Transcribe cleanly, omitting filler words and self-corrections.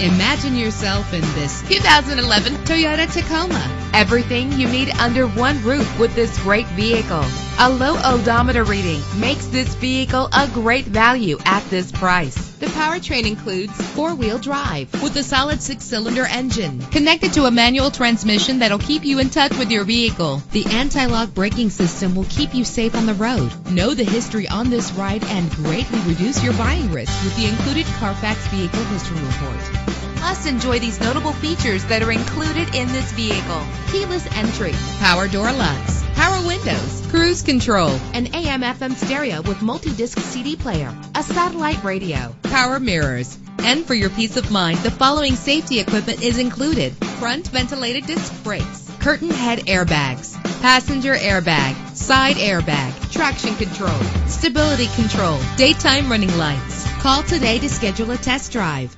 Imagine yourself in this 2011 Toyota Tacoma. Everything you need under one roof with this great vehicle. A low odometer reading makes this vehicle a great value at this price. The powertrain includes four-wheel drive with a solid 6-cylinder engine connected to a manual transmission that'll keep you in touch with your vehicle. The anti-lock braking system will keep you safe on the road. Know the history on this ride and greatly reduce your buying risk with the included Carfax Vehicle History Report. Plus, enjoy these notable features that are included in this vehicle: keyless entry, power door locks, power windows, cruise control, an AM/FM stereo with multi-disc CD player, a satellite radio, power mirrors. And for your peace of mind, the following safety equipment is included: front ventilated disc brakes, curtain head airbags, passenger airbag, side airbag, traction control, stability control, daytime running lights. Call today to schedule a test drive.